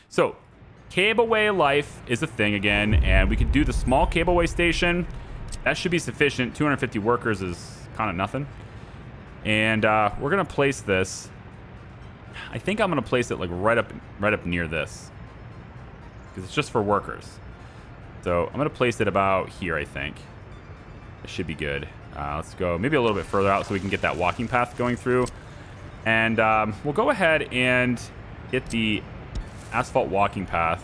So cableway life is a thing again, and we could do the small cableway station. That should be sufficient. 250 workers is kind of nothing. And we're gonna place this. I think I'm gonna place it like right up near this, because it's just for workers. So I'm gonna place it about here. I think it should be good. Let's go maybe a little bit further out so we can get that walking path going through. And we'll go ahead and get the asphalt walking path.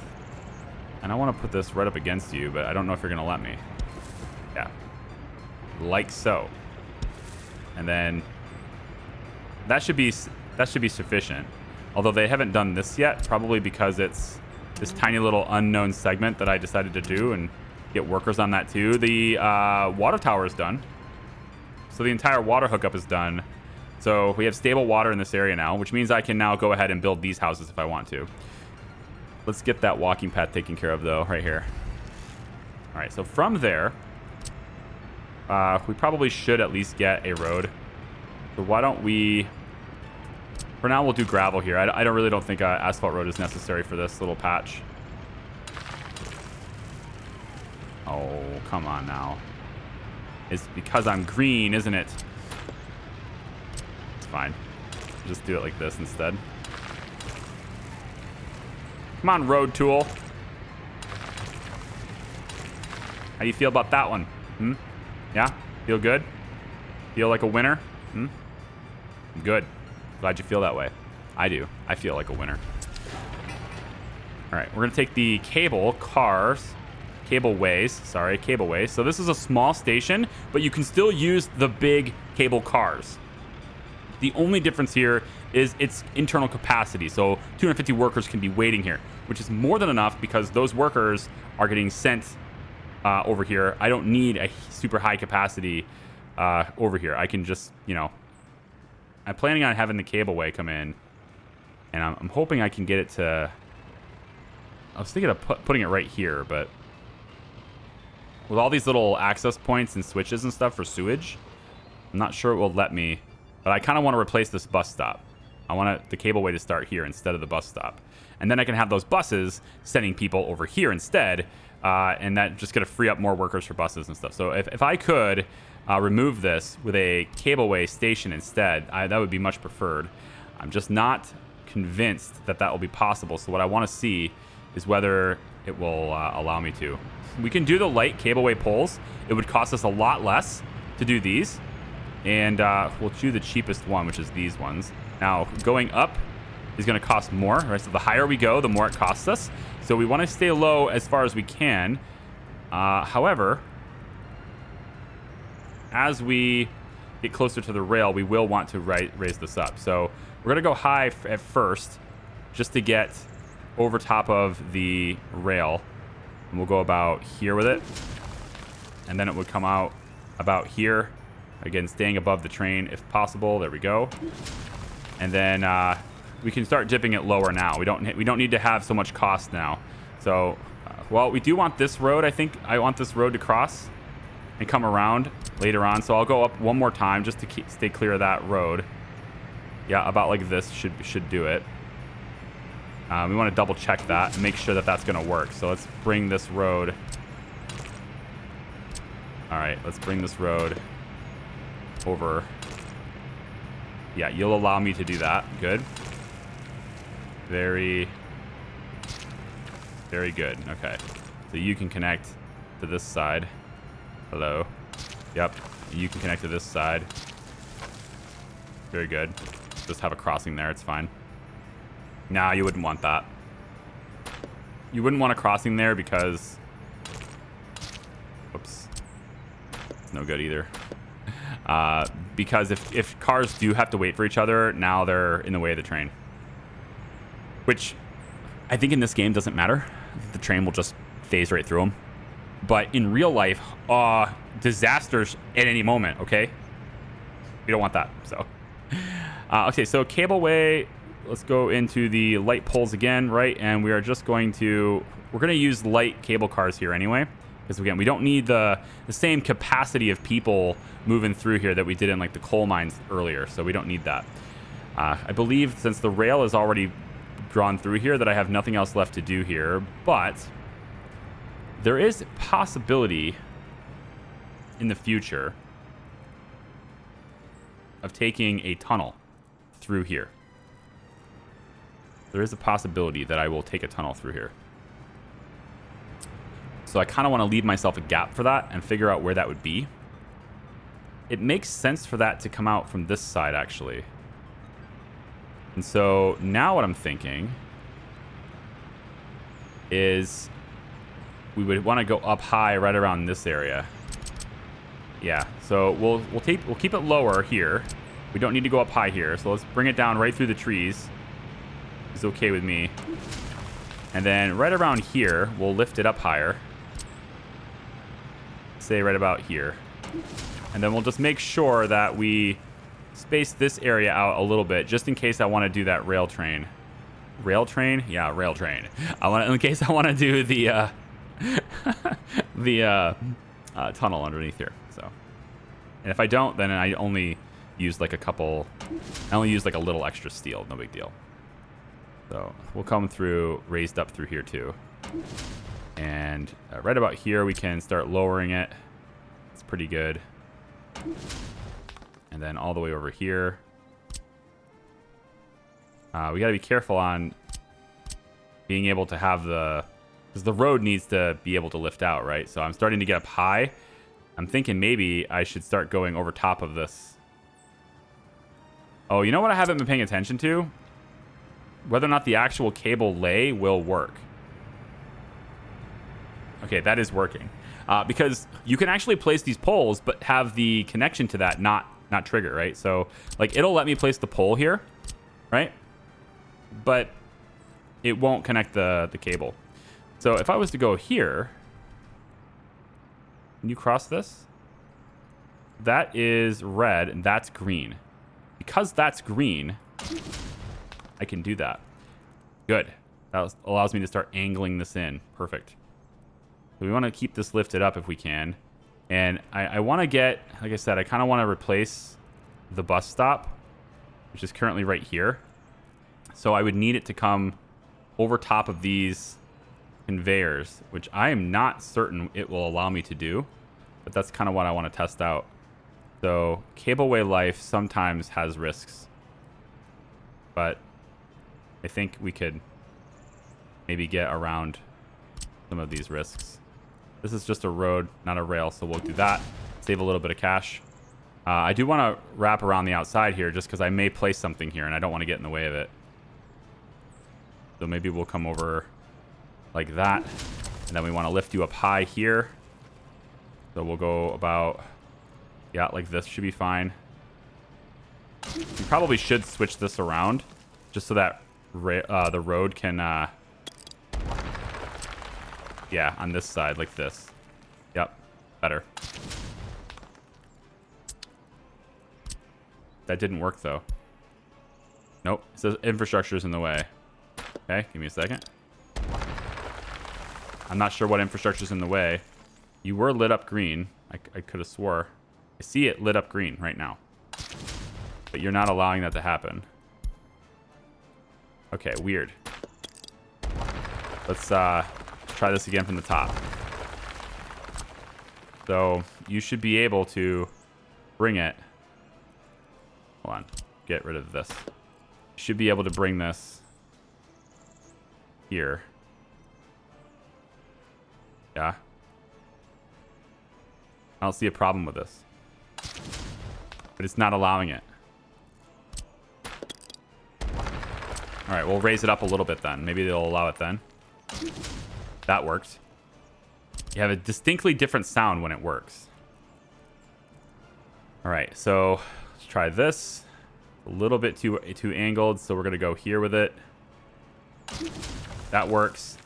And I want to put this right up against you, but I don't know if you're gonna let me. Yeah, like so. And then that should be sufficient. Although they haven't done this yet, probably because it's this tiny little unknown segment that I decided to do and get workers on that too. The water tower is done, so the entire water hookup is done. So we have stable water in this area now, which means I can now go ahead and build these houses if I want to. Let's get that walking path taken care of though, right here. All right, so from there, we probably should at least get a road. So why don't we, for now, we'll do gravel here. I really don't think an asphalt road is necessary for this little patch. Oh, come on now. It's because I'm green, isn't it? It's fine. Just do it like this instead. Come on, road tool. How do you feel about that one? Yeah? Feel good? Feel like a winner? Good. Glad you feel that way. I do. I feel like a winner. All right, we're going to take the cableways. So this is a small station, but you can still use the big cable cars. The only difference here is its internal capacity. So 250 workers can be waiting here, which is more than enough because those workers are getting sent over here. I don't need a super high capacity over here. I can just, I'm planning on having the cableway come in, and I'm hoping I can get it to, I was thinking of putting it right here, but with all these little access points and switches and stuff for sewage, I'm not sure it will let me, but I kind of want to replace this bus stop. I want the cableway to start here instead of the bus stop. And then I can have those buses sending people over here instead, and that just going to free up more workers for buses and stuff. So if I could remove this with a cableway station instead, that would be much preferred. I'm just not convinced that will be possible. So what I want to see is whether it will allow me to. We can do the light cableway poles. It would cost us a lot less to do these. And we'll choose the cheapest one, which is these ones. Now, going up is going to cost more, right? So the higher we go, the more it costs us. So we want to stay low as far as we can. However, as we get closer to the rail, we will want to raise this up. So we're going to go high at first just to get over top of the rail. And we'll go about here with it. And then it would come out about here. Again, staying above the train if possible. There we go. And then we can start dipping it lower now. We don't need to have so much cost now. So, well, we do want this road. I think I want this road to cross and come around later on. So I'll go up one more time just to stay clear of that road. Yeah, about like this should do it. We want to double check that and make sure that that's going to work. So let's bring this road. All right, let's bring this road over. Yeah, you'll allow me to do that. Good. Very good. Okay. So you can connect to this side. Hello. Yep. You can connect to this side. Very good. Just have a crossing there. It's fine. Nah, you wouldn't want that. You wouldn't want a crossing there because... Whoops. It's no good either. Because if cars do have to wait for each other, now they're in the way of the train. Which I think in this game doesn't matter. The train will just phase right through them. But in real life, disasters at any moment, okay? We don't want that, so. Okay, so cableway, let's go into the light poles again, right? And we are just going to, we're going to use light cable cars here anyway. Because again, we don't need the same capacity of people moving through here that we did in like the coal mines earlier. So we don't need that. I believe since the rail is already drawn through here that I have nothing else left to do here. But there is a possibility in the future of taking a tunnel through here. There is a possibility that I will take a tunnel through here. So I kind of want to leave myself a gap for that and figure out where that would be. It makes sense for that to come out from this side, actually. And so now what I'm thinking is we would want to go up high right around this area. Yeah, so we'll keep it lower here. We don't need to go up high here, so let's bring it down right through the trees. It's okay with me. And then right around here, we'll lift it up higher. Say right about here. And then we'll just make sure that we space this area out a little bit, just in case I want to do that rail train. Rail train? Yeah, rail train. In case I want to do the tunnel underneath here. So, and if I don't, then I only use like a little extra steel. No big deal. So we'll come through, raised up through here too. And right about here, we can start lowering it. It's pretty good. And then all the way over here. We got to be careful on being able to have because the road needs to be able to lift out, right? So I'm starting to get up high. I'm thinking maybe I should start going over top of this. Oh, you know what I haven't been paying attention to? Whether or not the actual cable lay will work. Okay, that is working. Because you can actually place these poles, but have the connection to that not trigger, right? So, like, it'll let me place the pole here, right? But it won't connect the cable. So if I was to go here, can you cross this? That is red, and that's green. Because that's green, I can do that. Good. That allows me to start angling this in. Perfect. So we want to keep this lifted up if we can. And I want to get, like I said, I kind of want to replace the bus stop, which is currently right here. So I would need it to come over top of these conveyors, which I am not certain it will allow me to do. But that's kind of what I want to test out. So cableway life sometimes has risks. But I think we could maybe get around some of these risks. This is just a road, not a rail, so we'll do that. Save a little bit of cash. I do want to wrap around the outside here just because I may place something here and I don't want to get in the way of it. So maybe we'll come over like that. And then we want to lift you up high here. So we'll go about, yeah, like this should be fine. You probably should switch this around just so that the road can... yeah, on this side, like this. Yep, better. That didn't work, though. Nope, it says infrastructure's in the way. Okay, give me a second. I'm not sure what infrastructure's in the way. You were lit up green. I could have swore. I see it lit up green right now. But you're not allowing that to happen. Okay, weird. Let's try this again from the top. So you should be able to bring it. Hold on. Get rid of this. You should be able to bring this here. Yeah. I don't see a problem with this. But it's not allowing it. All right, we'll raise it up a little bit then. Maybe they'll allow it then. That worked. You have a distinctly different sound when it works. All right, so let's try this. A little bit too angled, so we're going to go here with it. That works.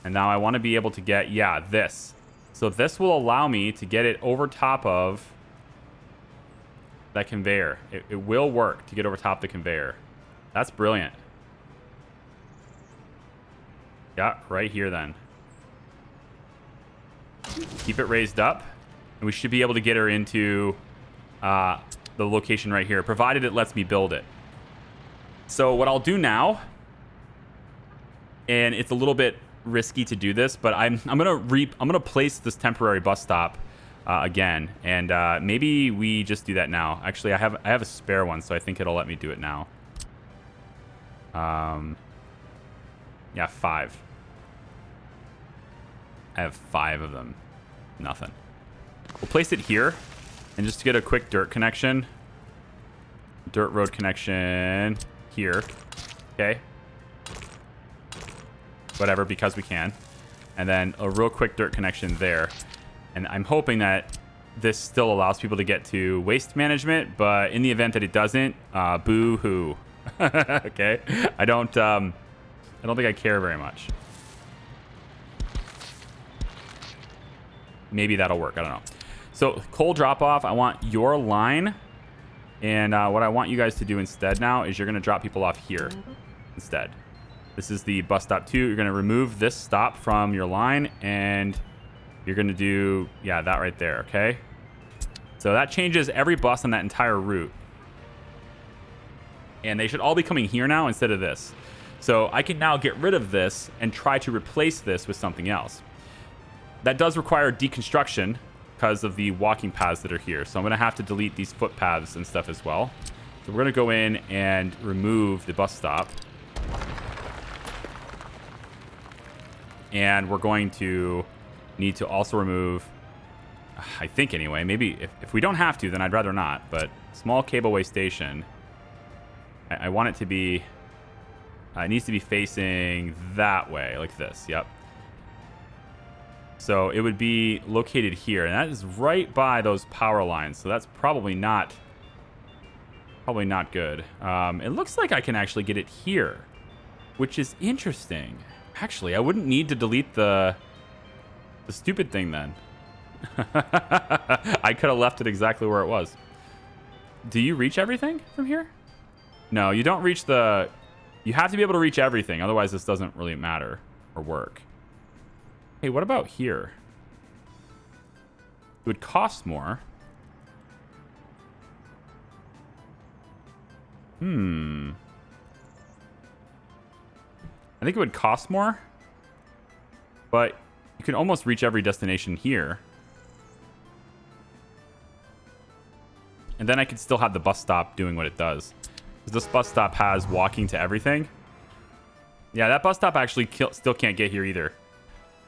And now I want to be able to get, yeah, this. So this will allow me to get it over top of that conveyor. It will work to get over top the conveyor. That's brilliant. Yeah, right here then. Keep it raised up, and we should be able to get her into the location right here, provided it lets me build it. So what I'll do now and it's a little bit risky to do this, but I'm gonna place this temporary bus stop again, and maybe we just do that now. Actually, I have a spare one, so I think it'll let me do it now. Yeah, 5. I have 5 of them. Nothing. We'll place it here, and just to get a quick dirt connection. Dirt road connection here. Okay. Whatever, because we can. And then a real quick dirt connection there. And I'm hoping that this still allows people to get to waste management, but in the event that it doesn't, boo-hoo. Okay? I don't think I care very much. Maybe that'll work. I don't know. So coal drop off. I want your line. And what I want you guys to do instead now is you're going to drop people off here instead. This is the bus stop 2. You're going to remove this stop from your line, and you're going to do, yeah, that right there, okay? So that changes every bus on that entire route. And they should all be coming here now instead of this. So I can now get rid of this and try to replace this with something else. That does require deconstruction because of the walking paths that are here. So I'm going to have to delete these footpaths and stuff as well. So we're going to go in and remove the bus stop. And we're going to need to also remove, I think anyway, maybe if we don't have to, then I'd rather not. But small cableway station, I want it to be, it needs to be facing that way, like this. Yep. So it would be located here, and that is right by those power lines. So that's probably not good. It looks like I can actually get it here, which is interesting. Actually, I wouldn't need to delete the stupid thing then. I could have left it exactly where it was. Do you reach everything from here? No, you don't reach the... You have to be able to reach everything. Otherwise, this doesn't really matter or work. Hey, what about here? It would cost more. I think it would cost more. But you can almost reach every destination here. And then I could still have the bus stop doing what it does. Because this bus stop has walking to everything. Yeah, that bus stop actually still can't get here either.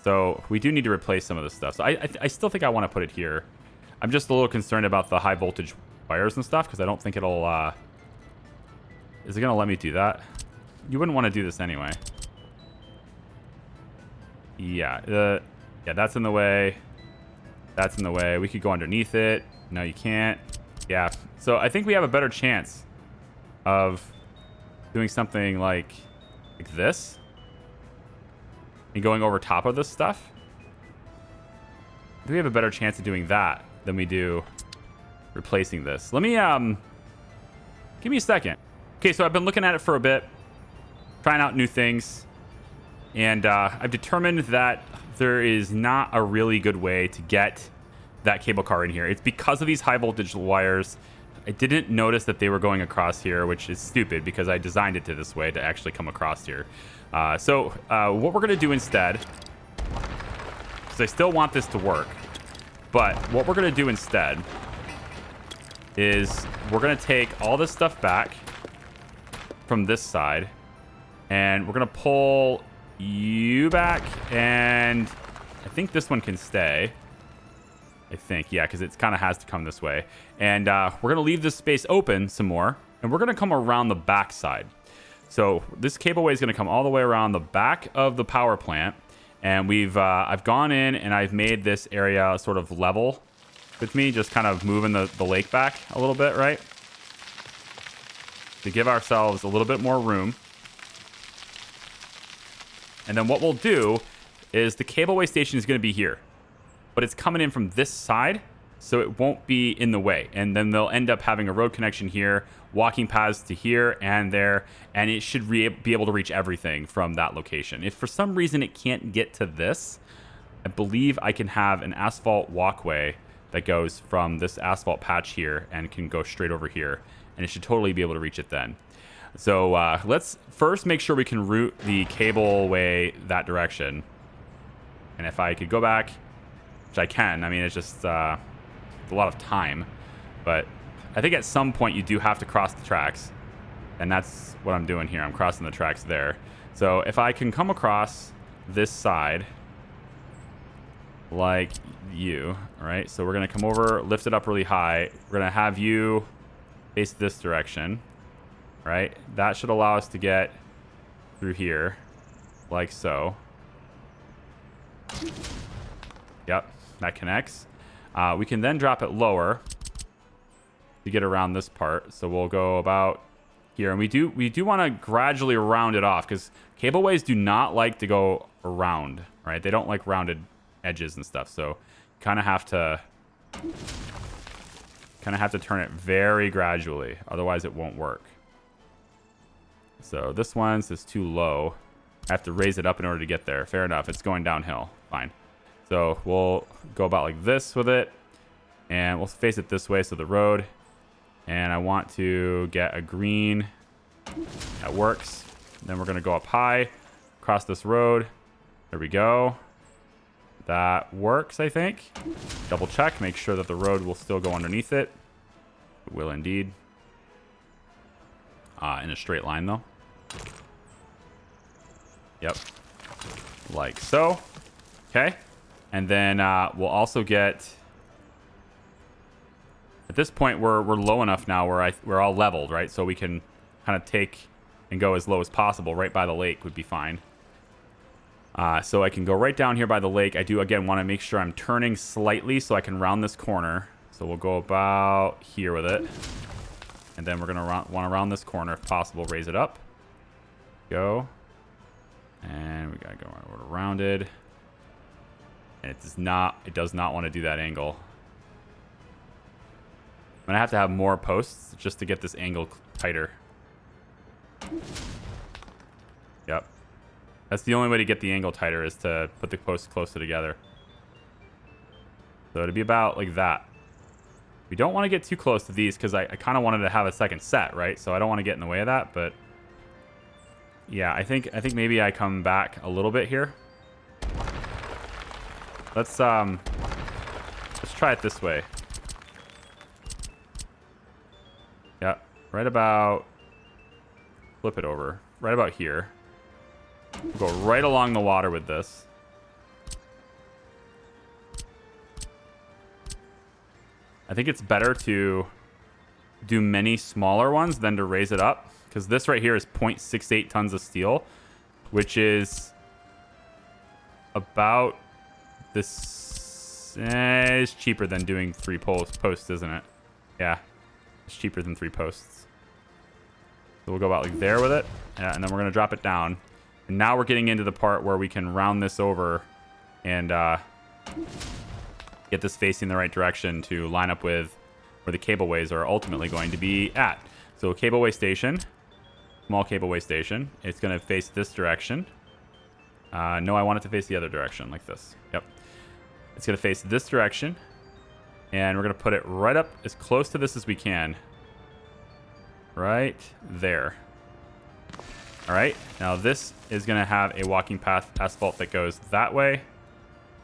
So we do need to replace some of this stuff. So I still think I want to put it here. I'm just a little concerned about the high voltage wires and stuff because I don't think it'll... Is it going to let me do that? You wouldn't want to do this anyway. Yeah, yeah, that's in the way. That's in the way. We could go underneath it. No, you can't. Yeah, so I think we have a better chance of doing something like this. And going over top of this stuff. I think we have a better chance of doing that than we do replacing this. Let me, give me a second. Okay, so I've been looking at it for a bit, trying out new things, and I've determined that there is not a really good way to get that cable car in here. It's because of these high voltage wires. I didn't notice that they were going across here, which is stupid because I designed it to this way to actually come across here. So what we're going to do instead, because I still want this to work, but what we're going to do instead is we're going to take all this stuff back from this side, and we're going to pull you back, and I think this one can stay. I think, yeah, because it kind of has to come this way. And we're going to leave this space open some more, and we're going to come around the back side. So this cableway is going to come all the way around the back of the power plant, and I've gone in and I've made this area sort of level with me, just kind of moving the lake back a little bit, right? To give ourselves a little bit more room. And then what we'll do is the cableway station is going to be here, but it's coming in from this side, so it won't be in the way. And then they'll end up having a road connection here, walking paths to here and there, and it should be able to reach everything from that location. If for some reason it can't get to this, I believe I can have an asphalt walkway that goes from this asphalt patch here and can go straight over here, and it should totally be able to reach it then. So let's first make sure we can route the cableway that direction. And if I could go back, which I can, I mean, it's just a lot of time. But I think at some point you do have to cross the tracks. And that's what I'm doing here. I'm crossing the tracks there. So if I can come across this side like you, all right? So we're going to come over, lift it up really high. We're going to have you face this direction, right? That should allow us to get through here like so. Yep, that connects. We can then drop it lower to get around this part. So we'll go about here, and we do want to gradually round it off because cableways do not like to go around, right? They don't like rounded edges and stuff. So kind of have to turn it very gradually, otherwise it won't work. So this one's just too low. I have to raise it up in order to get there. Fair enough. It's going downhill. Fine. So we'll go about like this with it, and we'll face it this way, so the road. And I want to get a green that works. Then we're going to go up high, across this road. There we go. That works, I think. Double check, make sure that the road will still go underneath it. It will indeed. In a straight line, though. Yep. Like so. Okay. And then we'll also get... At this point, we're low enough now where we're all leveled, right? So we can kind of take and go as low as possible. Right by the lake would be fine. So I can go right down here by the lake. I do, again, want to make sure I'm turning slightly so I can round this corner. So we'll go about here with it. And then we're going to want to round this corner if possible. Raise it up. Go. And we got to go rounded. And it does not want to do that angle. I'm going to have more posts just to get this angle tighter. Yep. That's the only way to get the angle tighter, is to put the posts closer together. So it'd be about like that. We don't want to get too close to these because I kind of wanted to have a second set, right? So I don't want to get in the way of that, but yeah, I think maybe I come back a little bit here. Let's try it this way. Yeah, right about, flip it over, right about here. We'll go right along the water with this. I think it's better to do many smaller ones than to raise it up, because this right here is 0.68 tons of steel, which is about this. It's cheaper than doing 3 posts, isn't it? Yeah. It's cheaper than 3 posts. So we'll go about like there with it. Yeah, and then we're going to drop it down. And now we're getting into the part where we can round this over and get this facing the right direction to line up with where the cableways are ultimately going to be at. So a cableway station, small cableway station. It's going to face this direction. No, I want it to face the other direction like this. Yep. It's going to face this direction. And we're going to put it right up as close to this as we can. Right there. All right. Now this is going to have a walking path asphalt that goes that way.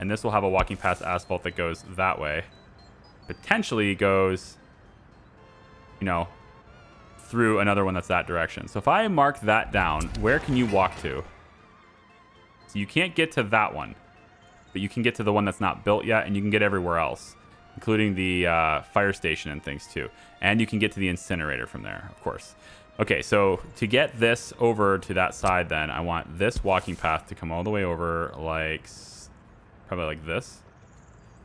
And this will have a walking path asphalt that goes that way. Potentially goes, you know, through another one that's that direction. So if I mark that down, where can you walk to? So you can't get to that one. But you can get to the one that's not built yet. And you can get everywhere else, including the fire station and things too. And you can get to the incinerator from there, of course. Okay, so to get this over to that side, then I want this walking path to come all the way over, like probably like this.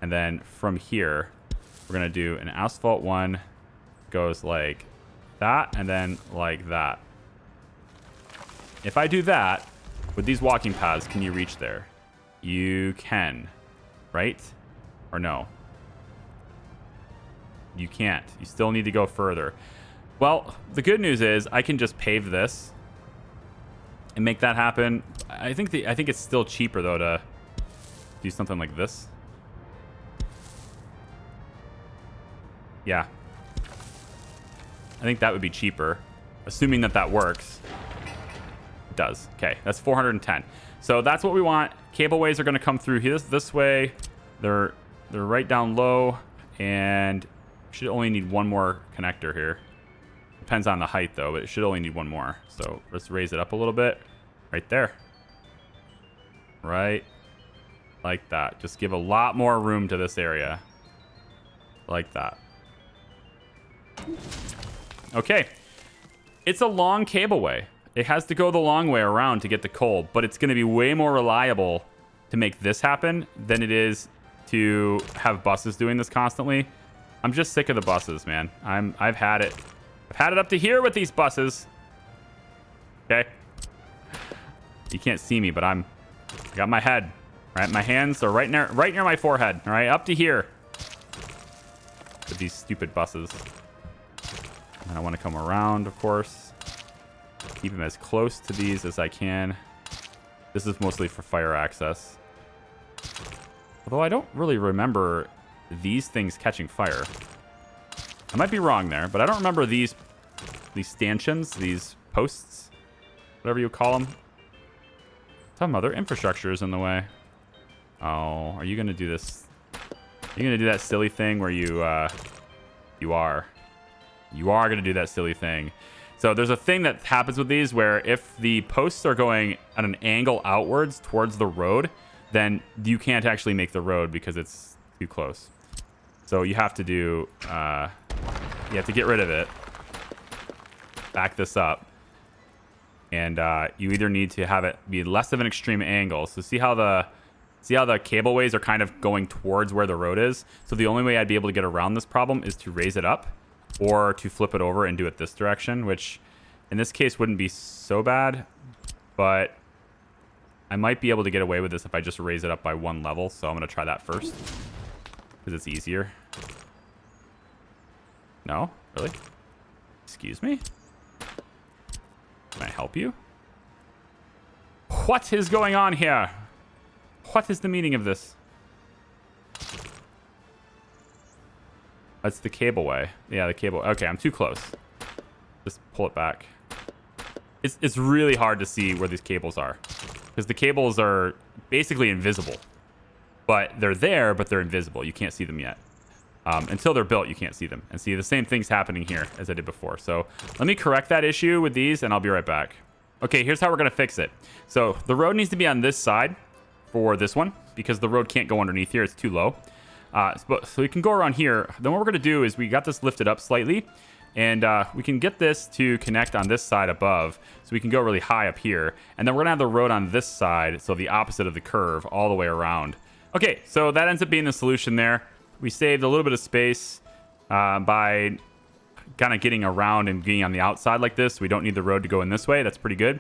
And then from here, we're going to do an asphalt one, goes like that, and then like that. If I do that, with these walking paths, can you reach there? You can, right? Or no? You can't. You still need to go further. Well, the good news is I can just pave this and make that happen. I think it's still cheaper though to do something like this. Yeah. I think that would be cheaper. assuming that that works. It does. Okay, that's 410. So that's what we want. Cableways are going to come through here this way. They're right down low, and should only need one more connector here. Depends on the height though, but it should only need one more. So let's raise it up a little bit. Right there. Right like that. Just give a lot more room to this area. Like that. Okay. It's a long cableway. It has to go the long way around to get the coal, but it's going to be way more reliable to make this happen than it is to have buses doing this constantly. I'm just sick of the buses, man. I've had it. I've had it up to here with these buses. Okay. You can't see me, but I got my head. Right, my hands are right near my forehead. All right, up to here. With these stupid buses. And I want to come around, of course. Keep them as close to these as I can. This is mostly for fire access. Although I don't really remember these things catching fire. I might be wrong there, but I don't remember these stanchions, these posts, whatever you call them. Some other infrastructure is in the way. Oh, are you going to do this? Are you going to do that silly thing where you are going to do that silly thing. So there's a thing that happens with these where if the posts are going at an angle outwards towards the road, then you can't actually make the road because it's too close. So you have to do, you have to get rid of it. Back this up. And you either need to have it be less of an extreme angle. So see how the cableways are kind of going towards where the road is? So the only way I'd be able to get around this problem is to raise it up or to flip it over and do it this direction, which in this case wouldn't be so bad, but I might be able to get away with this if I just raise it up by one level. So I'm going to try that first because it's easier. No? Really? Excuse me? Can I help you? What is going on here? What is the meaning of this? That's the cableway. Yeah, the cable. Okay, I'm too close. Just pull it back. It's really hard to see where these cables are because the cables are basically invisible. But they're there, but they're invisible. You can't see them yet. Until they're built, you can't see them. And see, the same thing's happening here as I did before. So let me correct that issue with these, and I'll be right back. Okay, here's how we're going to fix it. So the road needs to be on this side for this one because the road can't go underneath here. It's too low. So we can go around here. Then what we're going to do is we got this lifted up slightly, and we can get this to connect on this side above. So we can go really high up here. And then we're going to have the road on this side, so the opposite of the curve, all the way around. Okay, so that ends up being the solution there. We saved a little bit of space by kind of getting around and being on the outside like this. We don't need the road to go in this way. That's pretty good.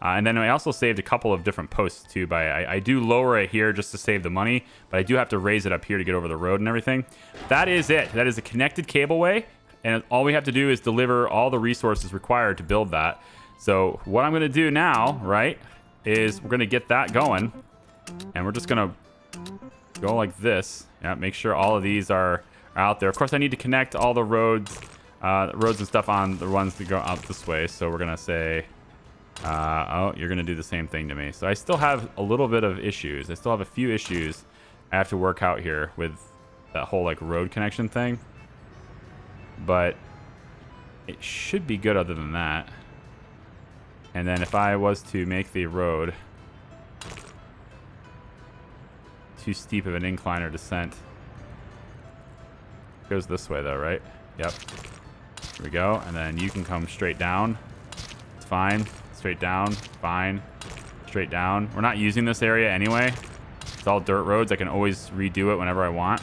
And then I also saved a couple of different posts too. I do lower it here just to save the money, but I do have to raise it up here to get over the road and everything. That is it. That is a connected cableway, and all we have to do is deliver all the resources required to build that. So what I'm going to do now, right, is we're going to get that going, and we're just going to go like this. Yeah, make sure all of these are out there. Of course, I need to connect all the roads and stuff on the ones that go out this way. So we're going to say, oh, you're going to do the same thing to me. So I still have a little bit of issues. I still have a few issues I have to work out here with that whole like road connection thing. But it should be good other than that. And then if I was to make the road too steep of an incline or descent. It goes this way though, right? Yep. Here we go. And then you can come straight down. It's fine. Straight down. Fine. Straight down. We're not using this area anyway. It's all dirt roads. I can always redo it whenever I want.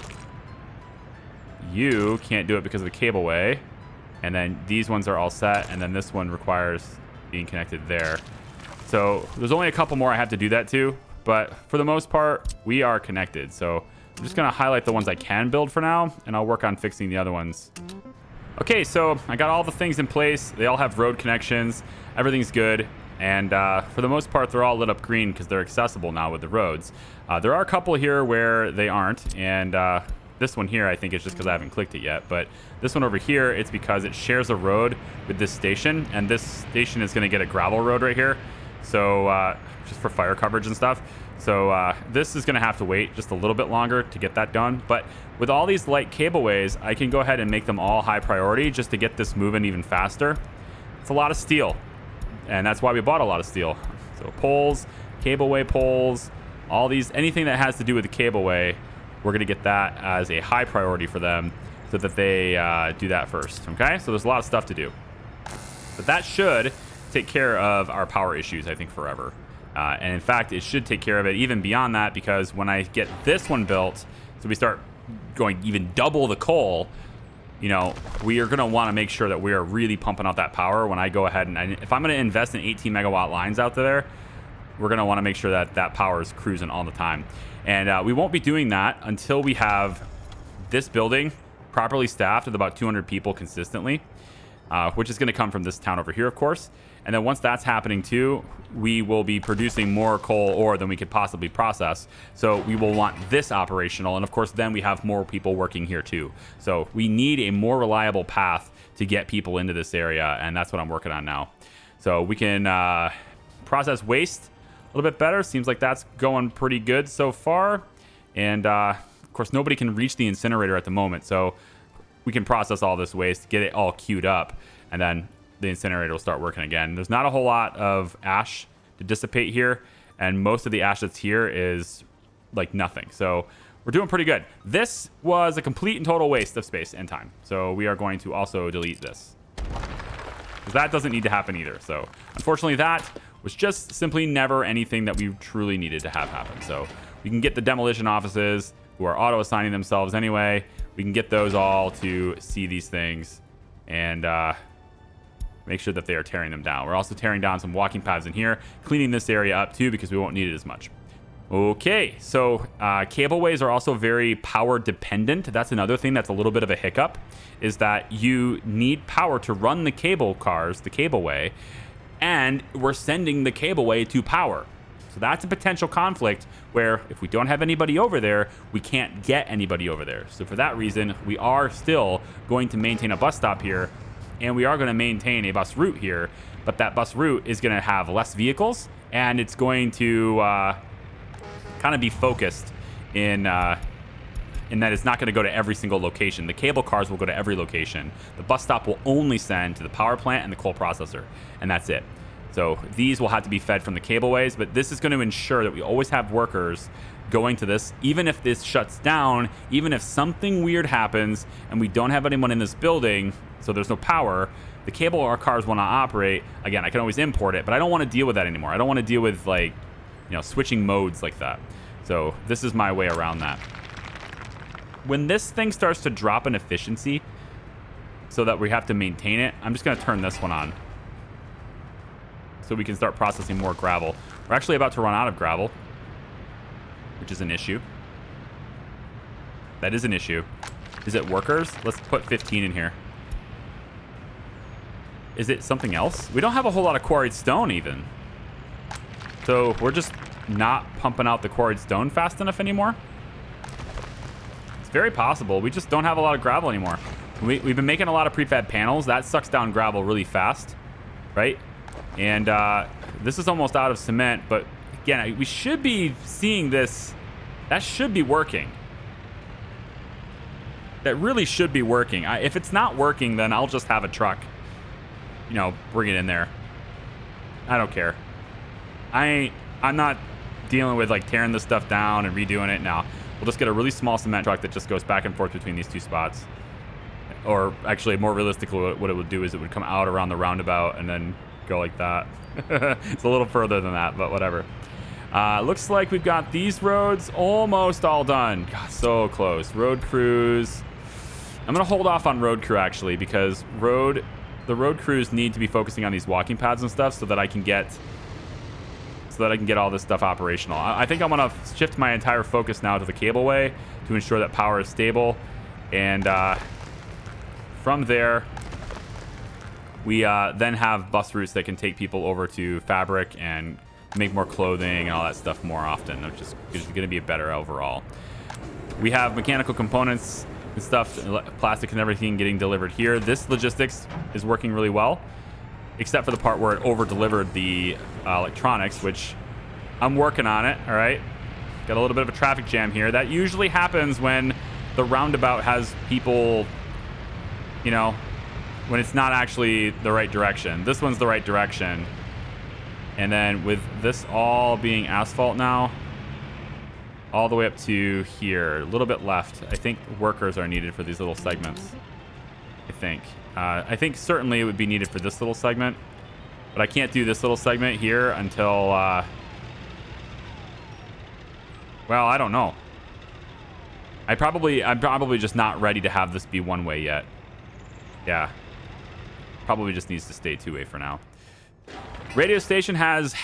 You can't do it because of the cableway. And then these ones are all set. And then this one requires being connected there. So there's only a couple more I have to do that to. But for the most part, we are connected. So I'm just going to highlight the ones I can build for now, and I'll work on fixing the other ones. Okay, so I got all the things in place. They all have road connections. Everything's good. And for the most part, they're all lit up green because they're accessible now with the roads. There are a couple here where they aren't. And This one here, I think, is just because I haven't clicked it yet. But this one over here, it's because it shares a road with this station. And this station is going to get a gravel road right here. So just for fire coverage and stuff. So this is going to have to wait just a little bit longer to get that done. But with all these light cableways, I can go ahead and make them all high priority just to get this moving even faster. It's a lot of steel. And that's why we bought a lot of steel. So poles, cableway poles, all these, anything that has to do with the cableway, we're going to get that as a high priority for them so that they do that first. Okay, so there's a lot of stuff to do. But that should take care of our power issues, I think, forever. And in fact, it should take care of it even beyond that, because when I get this one built, so we start going even double the coal, you know, we are going to want to make sure that we are really pumping out that power when I go ahead and if I'm going to invest in 18 megawatt lines out there, we're going to want to make sure that that power is cruising all the time. And we won't be doing that until we have this building properly staffed with about 200 people consistently, which is going to come from this town over here, of course. And then once that's happening too, we will be producing more coal ore than we could possibly process. So we will want this operational. And of course, then we have more people working here too. So we need a more reliable path to get people into this area. And that's what I'm working on now. So we can process waste a little bit better. Seems like that's going pretty good so far. And of course, nobody can reach the incinerator at the moment. So we can process all this waste, get it all queued up, and then the incinerator will start working again. There's not a whole lot of ash to dissipate here, and most of the ash that's here is like nothing. So we're doing pretty good. This was a complete and total waste of space and time. So we are going to also delete this, because that doesn't need to happen either. So unfortunately, that was just simply never anything that we truly needed to have happen. So we can get the demolition offices who are auto assigning themselves anyway. We can get those all to see these things and make sure that they are tearing them down. We're also tearing down some walking paths in here, cleaning this area up too, because we won't need it as much. Okay, so cableways are also very power dependent. That's another thing that's a little bit of a hiccup, is that you need power to run the cable cars, the cableway, and we're sending the cableway to power. So that's a potential conflict where if we don't have anybody over there, we can't get anybody over there. So for that reason, we are still going to maintain a bus stop here, and we are going to maintain a bus route here, but that bus route is going to have less vehicles, and it's going to kind of be focused in that it's not going to go to every single location. The cable cars will go to every location. The bus stop will only send to the power plant and the coal processor, and that's it. So these will have to be fed from the cableways, but this is going to ensure that we always have workers going to this, even if this shuts down, even if something weird happens and we don't have anyone in this building, so there's no power, the cable our cars will not operate. Again, I can always import it, but I don't want to deal with that anymore. I don't want to deal with, like, you know, switching modes like that. So this is my way around that. When this thing starts to drop in efficiency so that we have to maintain it, I'm just going to turn this one on so we can start processing more gravel. We're actually about to run out of gravel, which is an issue. That is an issue. Is it workers? Let's put 15 in here. Is it something else? We don't have a whole lot of quarried stone even. So we're just not pumping out the quarried stone fast enough anymore. It's very possible. We just don't have a lot of gravel anymore. We've been making a lot of prefab panels. That sucks down gravel really fast, right? And this is almost out of cement, but again, we should be seeing this. That should be working. That really should be working. If it's not working, then I'll just have a truck, you know, bring it in there. I don't care. I'm not dealing with like tearing this stuff down and redoing it now. We'll just get a really small cement truck that just goes back and forth between these two spots. Or actually, more realistically, what it would do is it would come out around the roundabout and then go like that. It's a little further than that, but whatever. Looks like we've got these roads almost all done. God, so close. Road crews. I'm gonna hold off on road crew actually, because the road crews need to be focusing on these walking paths and stuff so that I can get all this stuff operational. I think I'm gonna shift my entire focus now to the cableway to ensure that power is stable, and from there we then have bus routes that can take people over to fabric and make more clothing and all that stuff more often, which is going to be better overall. We have mechanical components and stuff, plastic and everything getting delivered here. This logistics is working really well, except for the part where it over-delivered the electronics, which I'm working on it, all right? Got a little bit of a traffic jam here. That usually happens when the roundabout has people, you know, when it's not actually the right direction. This one's the right direction. And then with this all being asphalt now, all the way up to here, a little bit left. I think workers are needed for these little segments. I think certainly it would be needed for this little segment, but I can't do this little segment here until, well, I don't know. I'm probably just not ready to have this be one way yet. Yeah. Probably just needs to stay two-way for now. Radio station has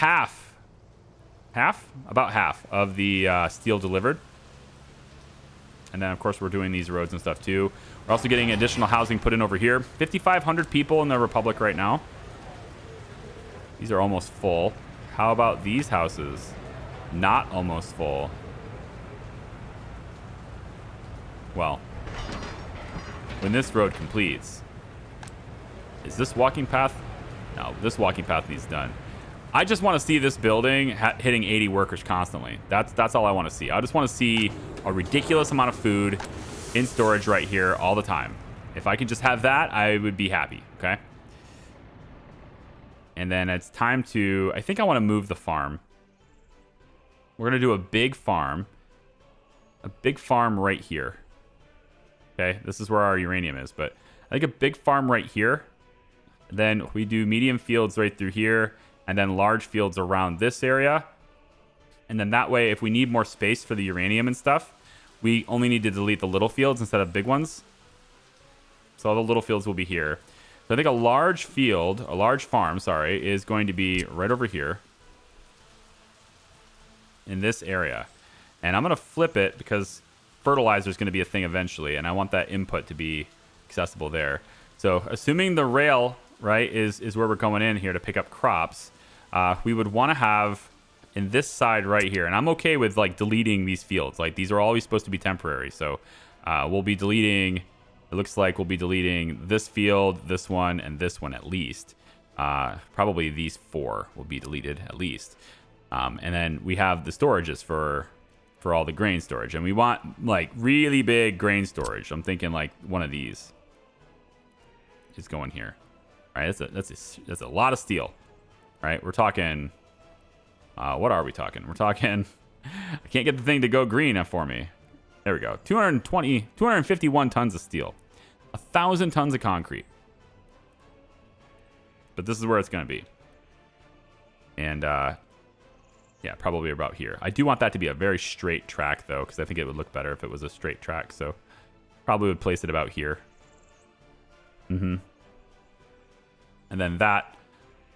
about half of the steel delivered. And then, of course, we're doing these roads and stuff, too. We're also getting additional housing put in over here. 5,500 people in the Republic right now. These are almost full. How about these houses? Not almost full. Well, when this road completes, is this walking path? No, this walking path needs done. I just want to see this building hitting 80 workers constantly. That's all I want to see. I just want to see a ridiculous amount of food in storage right here all the time. If I could just have that, I would be happy, okay? And then it's time to... I think I want to move the farm. We're going to do a big farm. A big farm right here. Okay, this is where our uranium is, but I think a big farm right here. Then we do medium fields right through here, and then large fields around this area. And then that way, if we need more space for the uranium and stuff, we only need to delete the little fields instead of big ones. So all the little fields will be here. So I think a large farm, is going to be right over here in this area. And I'm going to flip it because fertilizer is going to be a thing eventually, and I want that input to be accessible there. So assuming the rail, right, is where we're going in here to pick up crops, we would want to have in this side right here, and I'm okay with like deleting these fields. Like these are always supposed to be temporary, so we'll be deleting. It looks like we'll be deleting this field, this one, and this one at least. Probably these 4 will be deleted at least. And then we have the storages for all the grain storage, and we want like really big grain storage. I'm thinking like one of these is going here. All right, that's a lot of steel. Right, we're talking. What are we talking? We're talking. I can't get the thing to go green for me. There we go. 251 tons of steel, 1,000 tons of concrete. But this is where it's going to be. And yeah, probably about here. I do want that to be a very straight track, though, because I think it would look better if it was a straight track. So probably would place it about here. And then that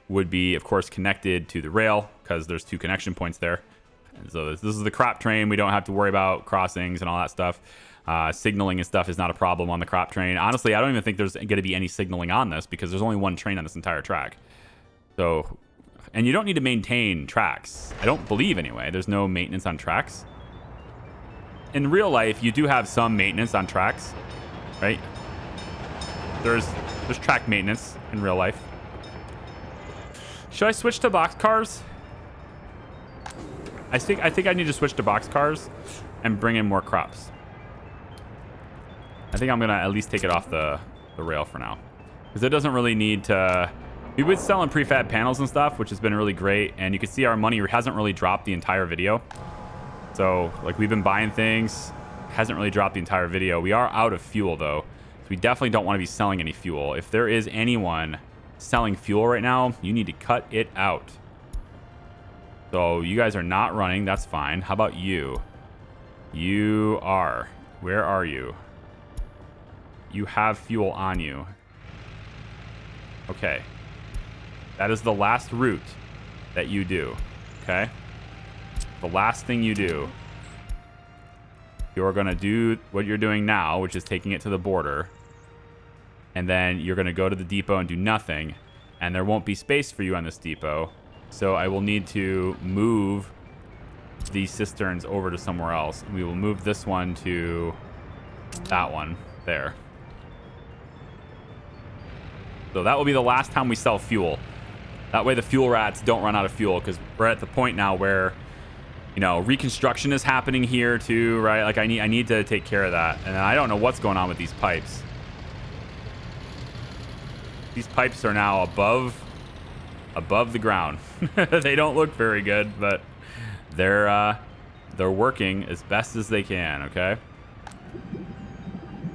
would be, of course, connected to the rail because there's 2 connection points there. And so this is the crop train. We don't have to worry about crossings and all that stuff. Signaling and stuff is not a problem on the crop train. Honestly, I don't even think there's going to be any signaling on this because there's only 1 train on this entire track. So, and you don't need to maintain tracks. I don't believe anyway. There's no maintenance on tracks. In real life, you do have some maintenance on tracks, right? There's track maintenance in real life. Should I switch to box cars? I think I need to switch to box cars and bring in more crops. I think I'm gonna at least take it off the rail for now because it doesn't really need to. We've been selling prefab panels and stuff, which has been really great, and you can see our money hasn't really dropped the entire video. So like we've been buying things, hasn't really dropped the entire video. We are out of fuel though, so we definitely don't want to be selling any fuel. If there is anyone selling fuel right now, you need to cut it out. So you guys are not running, that's fine. How about you? You are. Where are you? You have fuel on you. Okay. That is the last route that you do. Okay? The last thing you do. You're going to do what you're doing now, which is taking it to the border. And then you're going to go to the depot and do nothing. And there won't be space for you on this depot. So I will need to move these cisterns over to somewhere else. We will move this one to that one there. So that will be the last time we sell fuel. That way the fuel rats don't run out of fuel, because we're at the point now where, you know, reconstruction is happening here too, right? Like I need to take care of that. And I don't know what's going on with these pipes. These pipes are now above the ground. They don't look very good, but they're working as best as they can, okay?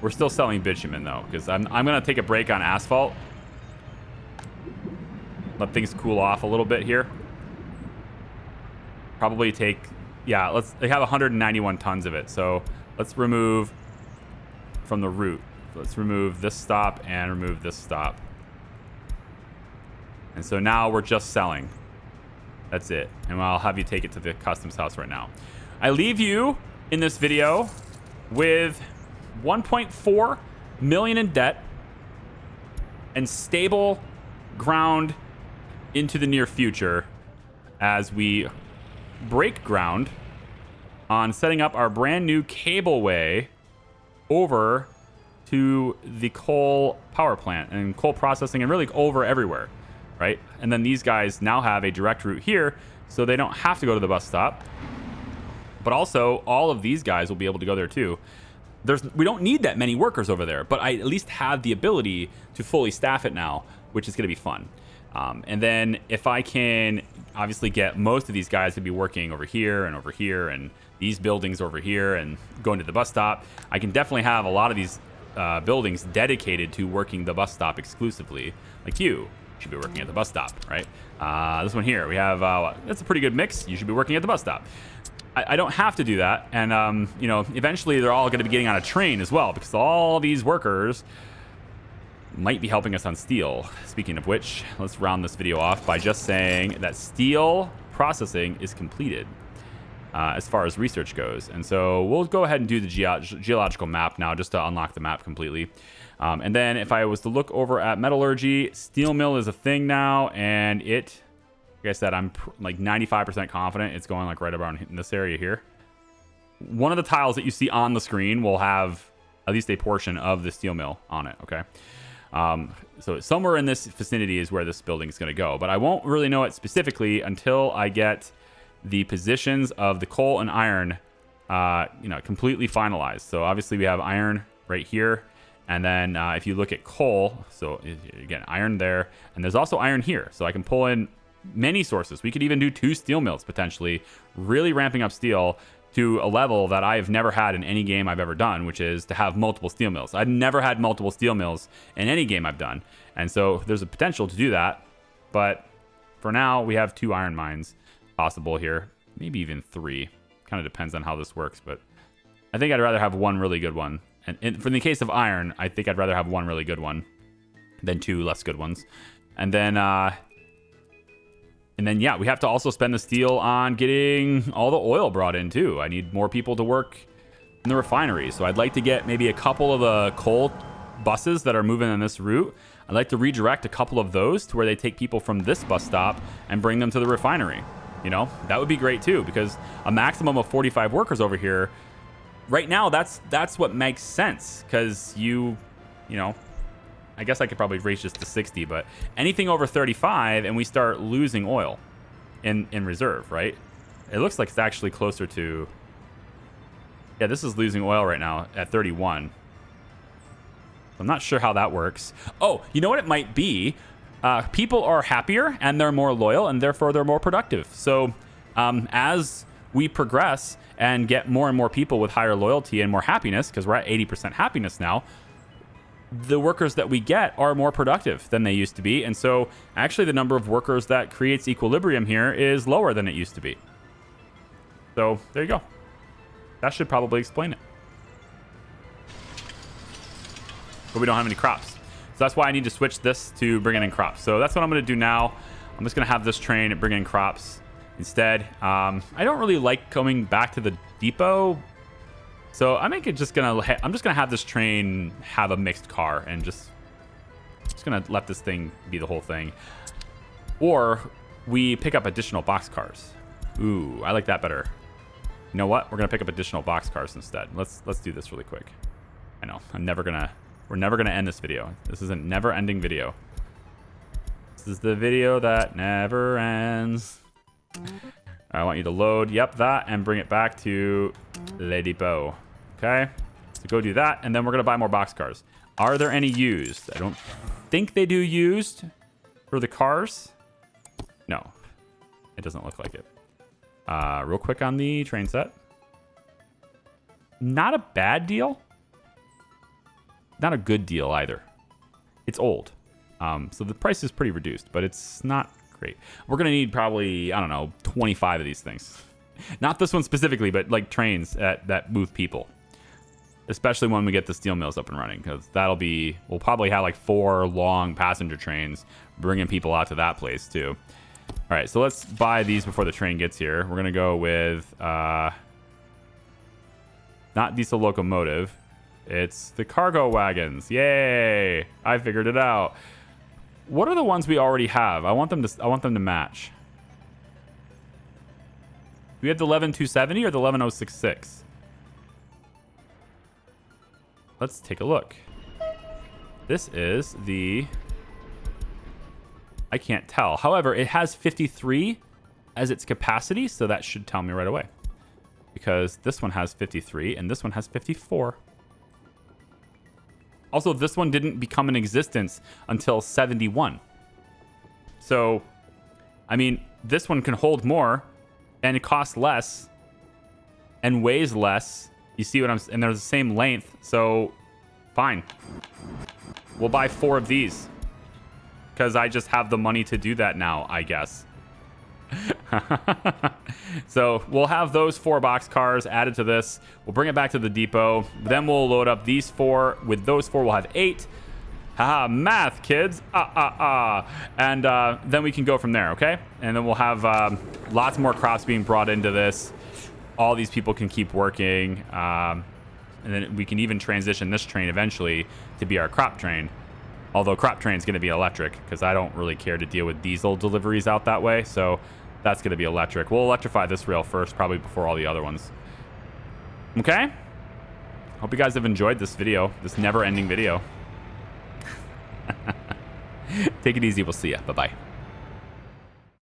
We're still selling bitumen though, because I'm gonna take a break on asphalt. Let things cool off a little bit here. Probably take, yeah, they have 191 tons of it. So let's remove from the route. Let's remove this stop and remove this stop. And so now we're just selling. That's it. And I'll have you take it to the customs house right now. I leave you in this video with 1.4 million in debt and stable ground into the near future as we break ground on setting up our brand new cableway over to the coal power plant and coal processing, and really over everywhere, right? And then these guys now have a direct route here, so they don't have to go to the bus stop. But also, all of these guys will be able to go there too. We don't need that many workers over there, but I at least have the ability to fully staff it now, which is going to be fun. And then if I can obviously get most of these guys to be working over here and these buildings over here and going to the bus stop, I can definitely have a lot of these buildings dedicated to working the bus stop exclusively. Like you should be working at the bus stop, right? This one here, we have, that's a pretty good mix. You should be working at the bus stop. I don't have to do that. And, you know, eventually they're all going to be getting on a train as well, because all these workers might be helping us on steel. Speaking of which, let's round this video off by just saying that steel processing is completed as far as research goes. And so we'll go ahead and do the geological map now, just to unlock the map completely. And then if I was to look over at metallurgy, steel mill is a thing now, and it, like I said, I'm like 95% confident it's going like right around in this area here. One of the tiles that you see on the screen will have at least a portion of the steel mill on it, okay? So somewhere in this vicinity is where this building is going to go, but I won't really know it specifically until I get the positions of the coal and iron, you know, completely finalized. So obviously we have iron right here, and then if you look at coal, so again, iron there, and there's also iron here, so I can pull in many sources. We could even do 2 steel mills potentially, really ramping up steel to a level that I have never had in any game I've ever done, which is to have multiple steel mills. I've never had multiple steel mills in any game I've done. And so there's a potential to do that. But for now, we have 2 iron mines possible here. Maybe even 3. Kind of depends on how this works. But I think I'd rather have 1 really good one. And for the case of iron, I think I'd rather have 1 really good one than 2 less good ones. And then, yeah, we have to also spend the steel on getting all the oil brought in, too. I need more people to work in the refinery. So I'd like to get maybe a couple of the coal buses that are moving on this route. I'd like to redirect a couple of those to where they take people from this bus stop and bring them to the refinery. You know, that would be great, too, because a maximum of 45 workers over here, right now, that's what makes sense, because you know, I guess I could probably raise this to 60, but anything over 35 and we start losing oil in reserve, right? It looks like it's actually closer to, yeah, this is losing oil right now at 31. I'm not sure how that works. Oh, you know what it might be? People are happier and they're more loyal, and therefore they're more productive. So as we progress and get more and more people with higher loyalty and more happiness, because we're at 80% happiness now, the workers that we get are more productive than they used to be. And so actually the number of workers that creates equilibrium here is lower than it used to be. So there you go. That should probably explain it. But we don't have any crops. So that's why I need to switch this to bringing in crops. So that's what I'm going to do now. I'm just going to have this train bring in crops instead. I don't really like coming back to the depot. So I'm just gonna have this train have a mixed car and just gonna let this thing be the whole thing. Or we pick up additional box cars. Ooh, I like that better. You know what? We're gonna pick up additional boxcars instead. Let's do this really quick. I know we're never gonna end this video. This is a never-ending video. This is the video that never ends. I want you to load, yep, that, and bring it back to Le Depot. Okay, so go do that, and then we're gonna buy more boxcars. Are there any used? I don't think they do used for the cars. No, it doesn't look like it. Real quick on the train set. Not a bad deal. Not a good deal either. It's old. So the price is pretty reduced, but it's not great. We're going to need probably, I don't know, 25 of these things. Not this one specifically, but like trains that move people. Especially when we get the steel mills up and running, because we'll probably have like 4 long passenger trains bringing people out to that place too. All right, so let's buy these before the train gets here. We're going to go with not diesel locomotive. It's the cargo wagons. Yay! I figured it out. What are the ones we already have? I want them to match. Do we have the 11270 or the 11066? Let's take a look. This is the... I can't tell. However, it has 53 as its capacity, so that should tell me right away. Because this one has 53 and this one has 54. Also, this one didn't become in existence until 71. So, I mean, this one can hold more and it costs less and weighs less. You see what I'm saying? And they're the same length, so fine. We'll buy 4 of these because I just have the money to do that now, I guess. So we'll have those 4 boxcars added to this. We'll bring it back to the depot. Then we'll load up these 4. With those 4, we'll have 8. Haha, math, kids. And then we can go from there, okay? And then we'll have lots more crops being brought into this. All these people can keep working. And then we can even transition this train eventually to be our crop train. Although crop train is going to be electric because I don't really care to deal with diesel deliveries out that way. So that's going to be electric. We'll electrify this rail first, probably before all the other ones. Okay? Hope you guys have enjoyed this video, this never-ending video. Take it easy. We'll see ya. Bye-bye.